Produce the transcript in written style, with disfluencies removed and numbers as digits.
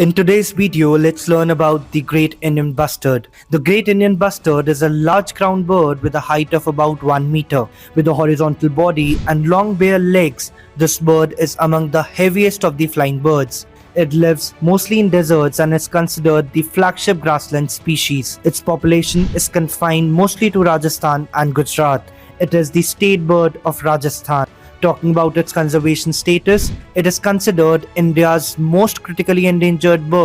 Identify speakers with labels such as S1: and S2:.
S1: In today's video, let's learn about the Great Indian Bustard. The Great Indian Bustard is a large crowned bird with a height of about 1 meter. With a horizontal body and long bare legs, this bird is among the heaviest of the flying birds. It lives mostly in deserts and is considered the flagship grassland species. Its population is confined mostly to Rajasthan and Gujarat. It is the state bird of Rajasthan. Talking about its conservation status, it is considered India's most critically endangered bird.